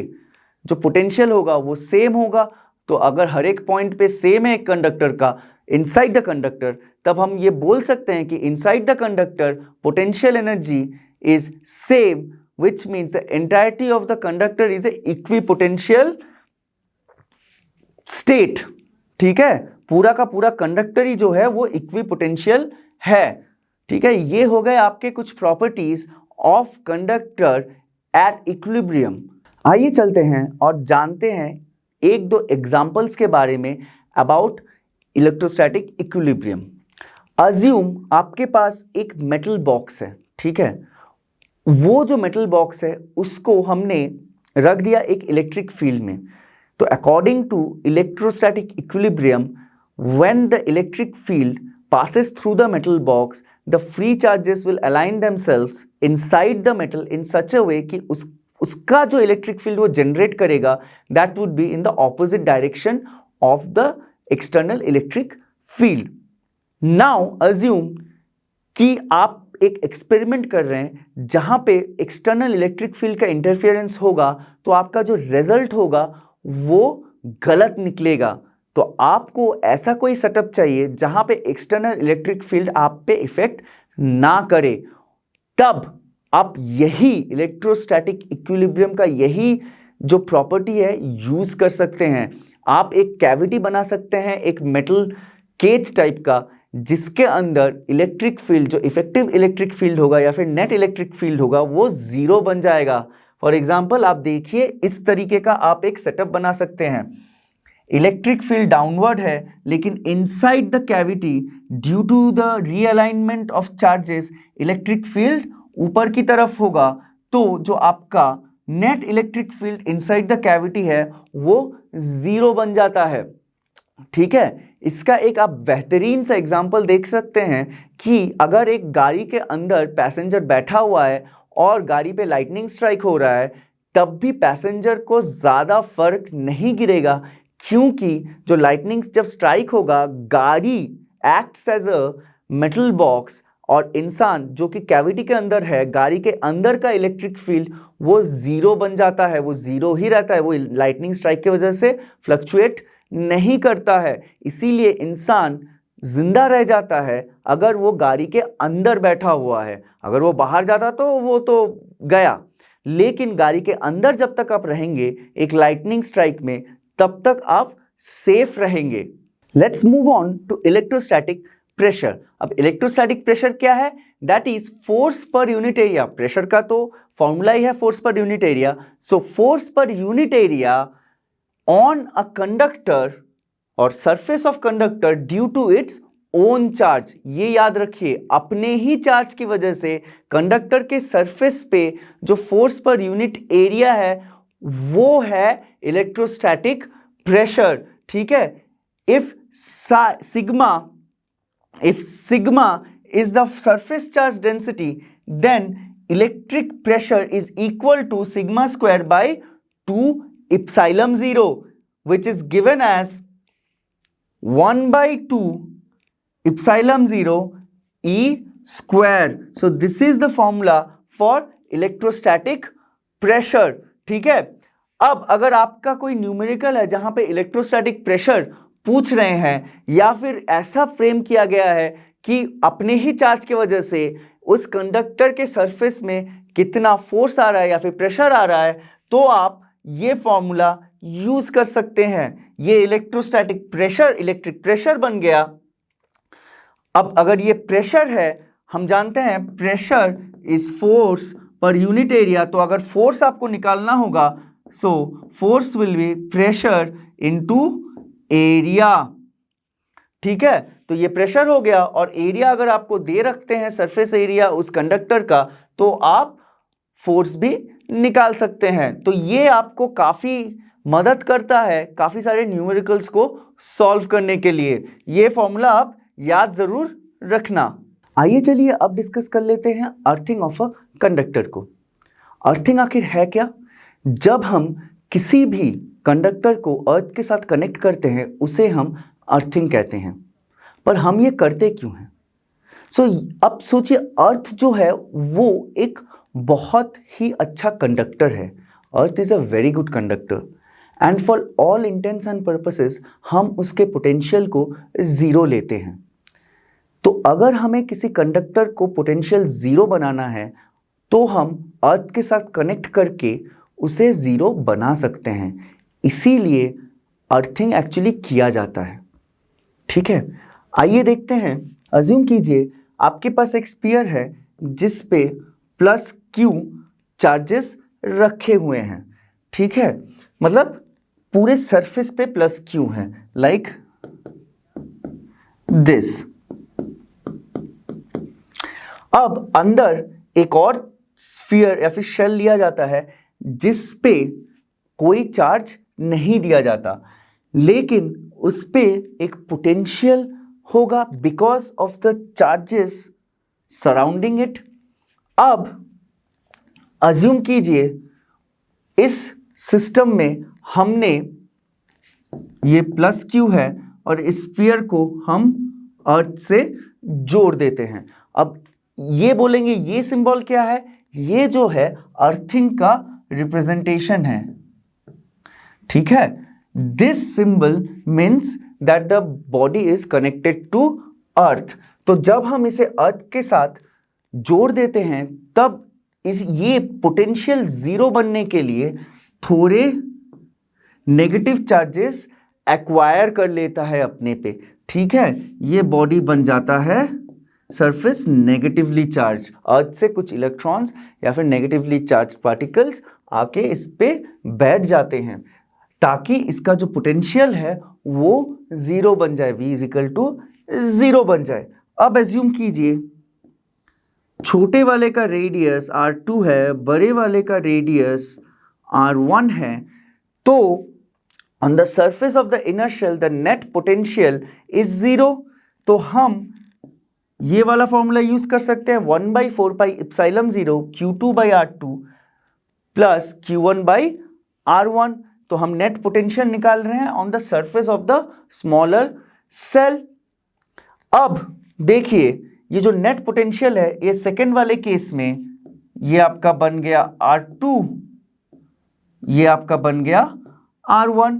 [SPEAKER 1] जो पोटेंशियल होगा वो सेम होगा। तो अगर हर एक पॉइंट पे सेम है एक कंडक्टर का इनसाइड द कंडक्टर, तब हम ये बोल सकते हैं कि inside the conductor potential energy is same, which means the entirety of the conductor is a equipotential state, ठीक है। पूरा का पूरा कंडक्टर ही जो है वो इक्विपोटेंशियल है, ठीक है। ये हो गए आपके कुछ properties of conductor at equilibrium. आइए चलते हैं और जानते हैं एक दो एग्जांपल्स के बारे में अबाउट इलेक्ट्रोस्टैटिक इक्विलिब्रियम। अज्यूम आपके पास एक मेटल बॉक्स है, ठीक है। वो जो मेटल बॉक्स है उसको हमने रख दिया एक इलेक्ट्रिक फील्ड में। तो according to electrostatic equilibrium, when the electric field passes through the metal box, the free charges will align themselves inside the metal in such a way कि उसका जो इलेक्ट्रिक फील्ड वो जनरेट करेगा that would be in the opposite direction of the external electric field. Now assume कि आप एक experiment कर रहे हैं जहां पे एक्सटर्नल इलेक्ट्रिक फील्ड का इंटरफेरेंस होगा, तो आपका जो रिजल्ट होगा वो गलत निकलेगा। तो आपको ऐसा कोई सेटअप चाहिए जहां पे एक्सटर्नल इलेक्ट्रिक फील्ड आप पे इफेक्ट ना करे। तब आप यही इलेक्ट्रोस्टैटिक इक्विलिब्रियम का यही जो प्रॉपर्टी है यूज कर सकते हैं। आप एक कैविटी बना सकते हैं, एक मेटल केज टाइप का, जिसके अंदर इलेक्ट्रिक फील्ड जो इफेक्टिव इलेक्ट्रिक फील्ड होगा या फिर नेट इलेक्ट्रिक फील्ड होगा वो 0 बन जाएगा। फॉर एग्जाम्पल आप देखिए, इस तरीके का आप एक सेटअप बना सकते हैं। इलेक्ट्रिक फील्ड डाउनवर्ड है, लेकिन inside the cavity due to the realignment of charges electric field ऊपर की तरफ होगा। तो जो आपका net electric field inside the cavity है वो 0 बन जाता है, ठीक है। इसका एक आप बेहतरीन सा एग्जांपल देख सकते हैं कि अगर एक गाड़ी के अंदर पैसेंजर बैठा हुआ है और गाड़ी पे लाइटनिंग स्ट्राइक हो रहा है, तब भी पैसेंजर को ज़्यादा फर्क नहीं गिरेगा, क्योंकि जो लाइटनिंग जब स्ट्राइक होगा, गाड़ी acts as a metal box और इंसान जो कि कैविटी के अंदर है, गाड़ी के अंदर का इलेक्ट्रिक फील्ड वो 0 बन जाता है, वो 0 ही रहता है, वो लाइटनिंग स्ट्राइक की वजह से फ्लक्चुएट नहीं करता है। इसीलिए इंसान जिंदा रह जाता है अगर वो गाड़ी के अंदर बैठा हुआ है। अगर वो बाहर जाता तो वो तो गया, लेकिन गाड़ी के अंदर जब तक आप रहेंगे एक लाइटनिंग स्ट्राइक में, तब तक आप सेफ रहेंगे। Let's move on to electrostatic pressure. अब इलेक्ट्रोस्टैटिक प्रेशर क्या है? That is force per unit area. Pressure का तो फॉर्मूला ही है फोर्स पर यूनिट एरिया। सो force per unit area on a conductor और surface of conductor due to its own charge. ये याद रखिए, अपने ही चार्ज की वजह से कंडक्टर के सरफेस पे जो फोर्स पर यूनिट एरिया है वो है इलेक्ट्रोस्टैटिक प्रेशर, ठीक है। If sigma is the surface charge density, then electric pressure is equal to sigma square by 2 epsilon 0, which is given as 1/2 epsilon 0 E square. So this is the formula for electrostatic pressure, ठीक है। अब अगर आपका कोई numerical है जहां पे electrostatic pressure पूछ रहे हैं, या फिर ऐसा फ्रेम किया गया है कि अपने ही चार्ज की वजह से उस कंडक्टर के सरफेस में कितना फोर्स आ रहा है या फिर प्रेशर आ रहा है, तो आप ये फॉर्मूला यूज कर सकते हैं। ये इलेक्ट्रोस्टैटिक प्रेशर इलेक्ट्रिक प्रेशर बन गया। अब अगर ये प्रेशर है, हम जानते हैं pressure is force per unit area, तो अगर फोर्स आपको निकालना होगा, so force will be pressure into area. ठीक है, तो ये प्रेशर हो गया, और एरिया अगर आपको दे रखते हैं सरफेस एरिया उस कंडक्टर का, तो आप फोर्स भी निकाल सकते हैं। तो ये आपको काफी मदद करता है काफी सारे न्यूमेरिकल्स को सॉल्व करने के लिए। ये फॉर्मूला आप याद जरूर रखना। आइए चलिए अब डिस्कस कर लेते हैं अर्थिंग ऑफ अ कंडक्टर को। अर्थिंग आखिर है क्या? जब हम किसी भी कंडक्टर को अर्थ के साथ कनेक्ट करते हैं उसे हम अर्थिंग कहते हैं। पर हम ये करते क्यों हैं? अब सोचिए, अर्थ जो है वो एक बहुत ही अच्छा कंडक्टर है। Earth is a very good conductor and for all intends and purposes हम उसके पोटेंशियल को जीरो लेते हैं। तो अगर हमें किसी कंडक्टर को पोटेंशियल जीरो बनाना है तो हम अर्थ के साथ कनेक्ट करके उसे जीरो बना सकते हैं। इसीलिए अर्थिंग एक्चुअली किया जाता है। ठीक है, आइए देखते हैं। अज्यूम कीजिए आपके पास एक स्फीयर है जिस पे प्लस क्यू चार्जेस रखे हुए हैं। ठीक है, मतलब पूरे सरफेस पे प्लस क्यू है, लाइक दिस। अब अंदर एक और स्फीयर या फिर शेल लिया जाता है जिस पे कोई चार्ज नहीं दिया जाता, लेकिन उस पे एक पोटेंशियल होगा because of the charges surrounding it. अब अज्यूम कीजिए इस सिस्टम में हमने ये प्लस क्यू है और इस स्फीयर को हम अर्थ से जोड़ देते हैं। अब ये बोलेंगे ये सिंबल क्या है? ये जो है अर्थिंग का रिप्रेजेंटेशन है। ठीक है, this symbol means that the body is connected to earth. तो जब हम इसे अर्थ के साथ जोड़ देते हैं तब ये पोटेंशियल जीरो बनने के लिए थोड़े नेगेटिव चार्जेस एक्वायर कर लेता है अपने पे। ठीक है, ये बॉडी बन जाता है सरफेस नेगेटिवली चार्ज। अर्थ से कुछ इलेक्ट्रॉन्स या फिर नेगेटिवली चार्ज पार्टिकल्स आके इस पे बैठ जाते हैं ताकि इसका जो पोटेंशियल है वो जीरो बन जाए, v is equal to zero बन जाए। अब एज्यूम कीजिए छोटे वाले का रेडियस r2 है, बड़े वाले का रेडियस r1 है। तो on the surface of the inner shell the net potential is zero. तो हम ये वाला फॉर्मूला यूज कर सकते हैं 1/4πε0 Q2/R2 प्लस Q1/R1। तो हम नेट पोटेंशियल निकाल रहे हैं on the surface of the smaller shell. अब देखिए ये जो नेट पोटेंशियल है ये सेकेंड वाले केस में ये आपका बन गया R2, ये आपका बन गया R1।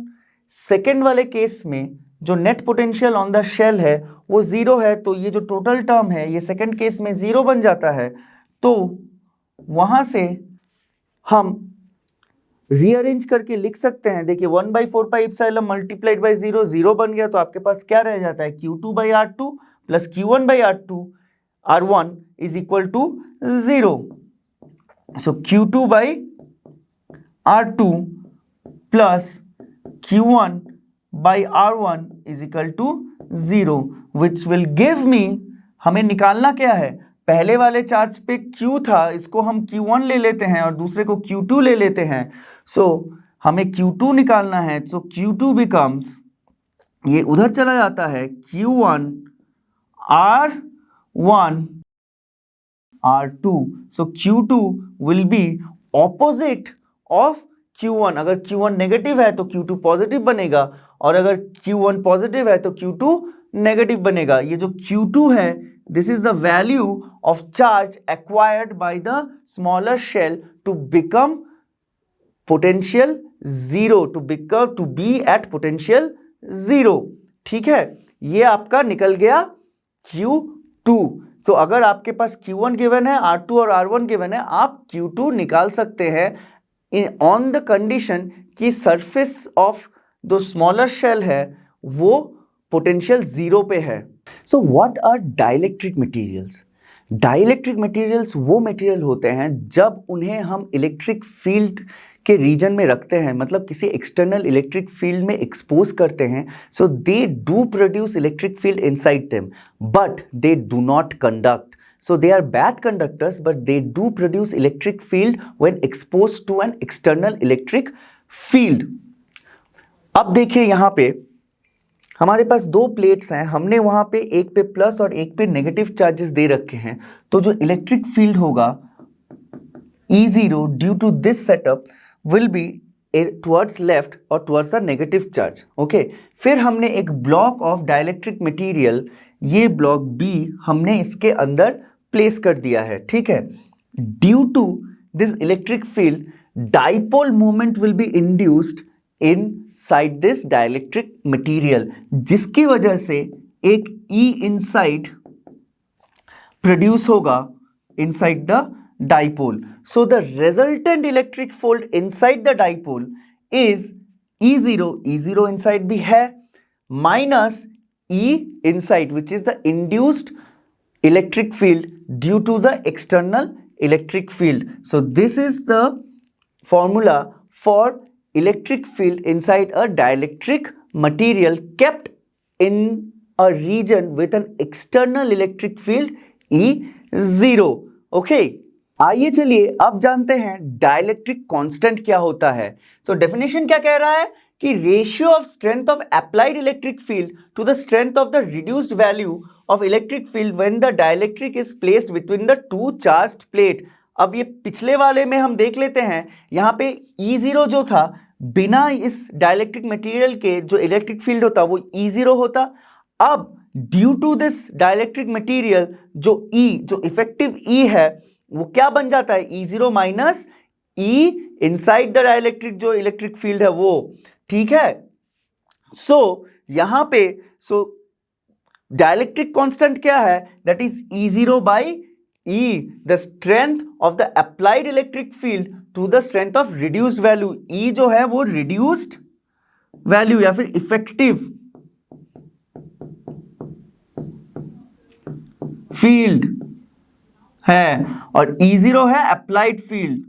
[SPEAKER 1] सेकेंड वाले केस में जो net potential on the shell है वो जीरो है, तो ये जो टोटल टर्म है ये सेकेंड केस में जीरो बन जाता है। तो वहां से हम रीअरेंज करके लिख सकते हैं। देखिए 1/4πε मल्टीप्लाइड बाई जीरो, जीरो बन गया, तो आपके पास क्या रह जाता है Q2/R2 plus Q1/R2 R1 is equal to zero. So Q2/R2 plus Q1/R1 is equal to zero, which will give me, हमें निकालना क्या है? पहले वाले चार्ज पे Q था, इसको हम Q1 ले लेते हैं और दूसरे को Q2 ले लेते हैं। सो हमें Q2 निकालना है, सो Q2 बिकम्स, ये उधर चला जाता है Q1 R1 R2। So Q2 will be opposite of Q1। अगर Q1 नेगेटिव है तो Q2 पॉजिटिव बनेगा, और अगर Q1 पॉजिटिव है तो Q2 नेगेटिव बनेगा। ये जो Q2 है this is the value of charge acquired by the smaller shell to become potential zero, to be at potential zero. ठीक है, ये आपका निकल गया Q2। सो अगर आपके पास Q1 गिवन है, R2 और R1 गिवन है, आप Q2 निकाल सकते हैं ऑन द कंडीशन कि सरफेस ऑफ जो स्मॉलर शेल है वो पोटेंशियल 0 पे है। So what are dielectric materials? Dielectric materials वो मटेरियल होते हैं जब उन्हें हम इलेक्ट्रिक फील्ड के रीजन में रखते हैं, मतलब किसी एक्सटर्नल इलेक्ट्रिक फील्ड में एक्सपोज करते हैं, so they do produce electric field inside them but they do not conduct. So they are bad conductors but they do produce electric field when exposed to an external electric field. अब देखिए यहाँ पे हमारे पास दो plates हैं, हमने वहाँ पे एक पे प्लस और एक पे नेगेटिव चार्जेस दे रखे हैं, तो जो इलेक्ट्रिक फील्ड होगा E0 due to this setup will be towards left और towards the negative charge. Okay, फिर हमने एक ब्लॉक ऑफ डाइलेक्ट्रिक मटेरियल, ये ब्लॉक B हमने इसके अंदर प्लेस कर दिया है. ठीक है, due to this electric field dipole movement will be induced inside this dielectric material, जिसकी वजह से एक E इनसाइड प्रोड्यूस होगा inside the dipole. So the resultant electric field inside the dipole is E0, E0 inside भी है, minus E inside which is the induced electric field due to the external electric field. So this is the formula for electric field inside a dielectric material kept in a region with an external electric field E0. Okay. आइए चलिए अब जानते हैं dielectric constant क्या होता है. तो definition क्या कह रहा है कि ratio of strength of applied electric field to the strength of the reduced value of electric field when the dielectric is placed between the two charged plate. अब ये पिछले वाले में हम देख लेते हैं, यहाँ पे E0 जो था बिना इस डाइलेक्ट्रिक मटेरियल के जो इलेक्ट्रिक फील्ड होता वो E0 होता. अब due to this dielectric material जो E, जो इफेक्टिव E है वो क्या बन जाता है, E0 minus E inside the dielectric जो इलेक्ट्रिक फील्ड है वो. ठीक है, सो यहां पे डाइलेक्ट्रिक कांस्टेंट क्या है, that is E0 by E, the strength of the applied electric field to the strength of reduced value. E जो है वो रिड्यूस्ड वैल्यू या फिर इफेक्टिव फील्ड है और E0 है applied field.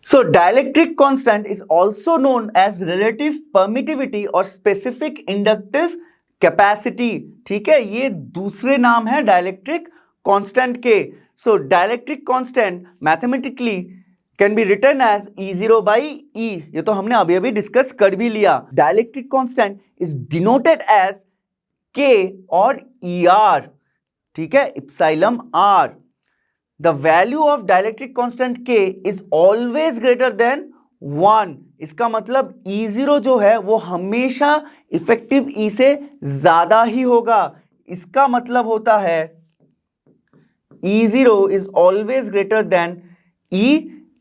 [SPEAKER 1] So dielectric constant is also known as relative permittivity और specific inductive capacity. ठीक है, ये दूसरे नाम है डाइलेक्ट्रिक कांस्टेंट के. So dielectric constant mathematically can be written as E0 by E. ये तो हमने अभी अभी डिस्कस कर भी लिया. Dielectric constant is denoted as K और ER. ठीक है, इप्सिलम R. The value of dielectric constant K is always greater than 1. इसका मतलब E0 जो है वो हमेशा इफेक्टिव E से ज्यादा ही होगा. इसका मतलब होता है E0 is always greater than E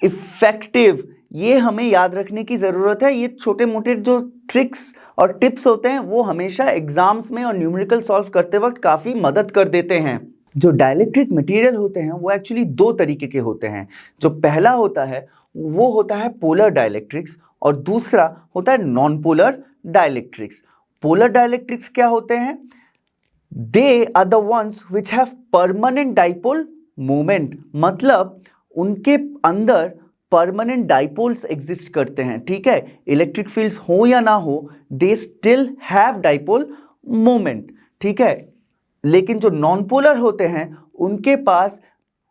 [SPEAKER 1] effective. ये हमें याद रखने की जरूरत है. ये छोटे मोटे जो ट्रिक्स और टिप्स होते हैं वो हमेशा एग्जाम्स में और न्यूमेरिकल सॉल्व करते वक्त काफी मदद कर देते हैं. जो डाइलेक्ट्रिक मटेरियल होते हैं वो एक्चुअली दो तरीके के होते हैं. जो पहला होता है वो होता है पोलर डाइलेक्ट्रिक्स और दूसरा होता है non polar dielectrics. Polar dielectrics क्या होते हैं, they are the ones which have permanent dipole moment, मतलब उनके अंदर परमानेंट डाइपोल्स एग्जिस्ट करते हैं. ठीक है, इलेक्ट्रिक फील्ड्स हो या ना हो they still have dipole moment. ठीक है, लेकिन जो नॉन पोलर होते हैं उनके पास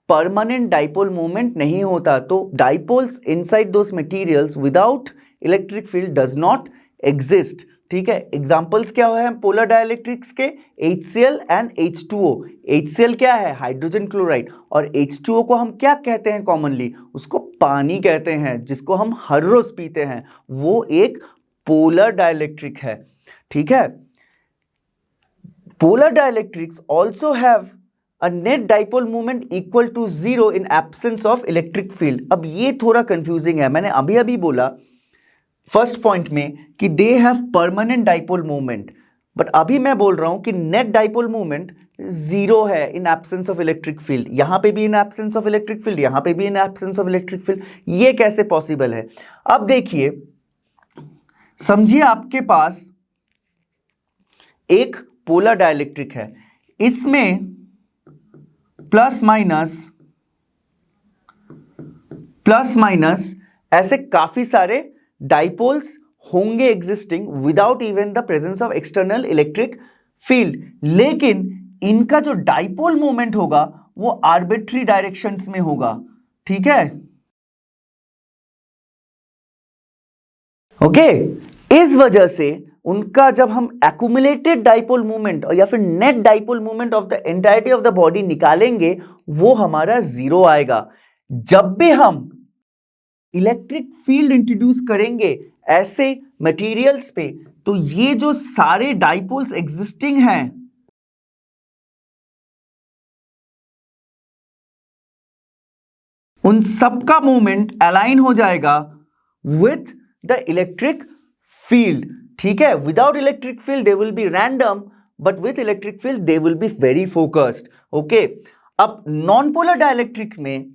[SPEAKER 1] परमानेंट डाइपोल मोमेंट नहीं होता. तो dipoles inside those materials without electric field does not exist. ठीक है, एग्जांपल्स क्या है पोलर डाइलेक्ट्रिक्स के, HCl एंड H2O. HCl क्या है, हाइड्रोजन क्लोराइड, और H2O को हम क्या कहते हैं कॉमनली, उसको पानी कहते हैं, जिसको हम हर रोज पीते हैं. वो एक पोलर डाइलेक्ट्रिक है. ठीक है, polar dielectrics also have a net dipole moment equal to 0 in absence of electric field. अब ये थोड़ा कंफ्यूजिंग है. मैंने अभी अभी बोला फर्स्ट पॉइंट में कि they have permanent dipole movement, but अभी मैं बोल रहा हूं कि नेट डाइपोल मूवमेंट जीरो है in absence of electric field. यहां पे भी in absence of electric field, यहां पे भी in absence of electric field. ये कैसे पॉसिबल है? अब देखिए, समझिए आपके पास एक पोलर डाइलेक्ट्रिक है, इसमें प्लस माइनस ऐसे काफी सारे डाइपोल्स होंगे existing without even the presence of external electric field, लेकिन इनका जो डाइपोल मोमेंट होगा वो आर्बिट्री डायरेक्शंस में होगा। ठीक है, ओके। इस वजह से उनका जब हम एक्यूमुलेटेड डाइपोल मूवमेंट या फिर net dipole movement of the entirety of the body निकालेंगे, वो हमारा जीरो आएगा। जब भी हम इलेक्ट्रिक फील्ड इंट्रोड्यूस करेंगे ऐसे मटेरियल्स पे, तो ये जो सारे डाइपोल्स एग्जिस्टिंग हैं उन सबका मूवमेंट अलाइन हो जाएगा विथ द इलेक्ट्रिक फील्ड। ठीक है, without electric field they will be random, but with electric field they will be very focused. Okay, अब नॉन पोलर डाइलेक्ट्रिक में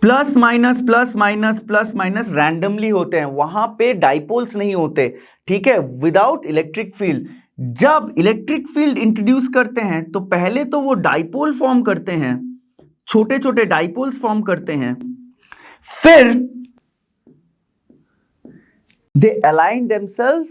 [SPEAKER 1] प्लस माइनस रैंडमली होते हैं, वहां पे डाइपोल्स नहीं होते। ठीक है, विदाउट इलेक्ट्रिक फील्ड। जब इलेक्ट्रिक फील्ड इंट्रोड्यूस करते हैं तो पहले तो वो डाइपोल फॉर्म करते हैं, छोटे छोटे डाइपोल्स फॉर्म करते हैं, फिर they align themselves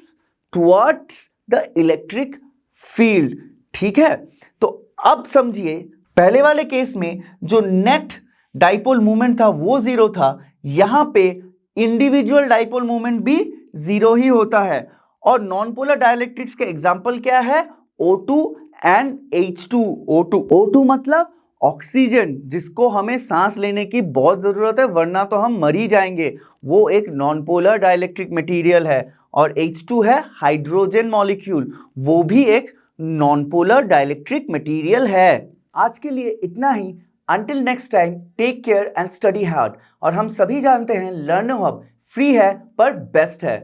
[SPEAKER 1] towards the electric field. ठीक है, तो अब समझिए, पहले वाले केस में जो नेट डाइपोल मूवमेंट था वो जीरो था, यहां पे इंडिविजुअल डाइपोल मूवमेंट भी जीरो ही होता है। और नॉन पोलर डाइलेक्ट्रिक्स के एग्जांपल क्या है? O2 and H2O2। O2 मतलब ऑक्सीजन, जिसको हमें सांस लेने की बहुत जरूरत है वरना तो हम मर ही जाएंगे, वो एक नॉन पोलर डाइलेक्ट्रिक मटेरियल है। और H2 है हाइड्रोजन मॉलिक्यूल, वो भी एक नॉन पोलर डाइलेक्ट्रिक मटेरियल है। आज के लिए इतना ही। Until next time, take care and study hard। और हम सभी जानते हैं लर्नो हब फ्री है पर बेस्ट है।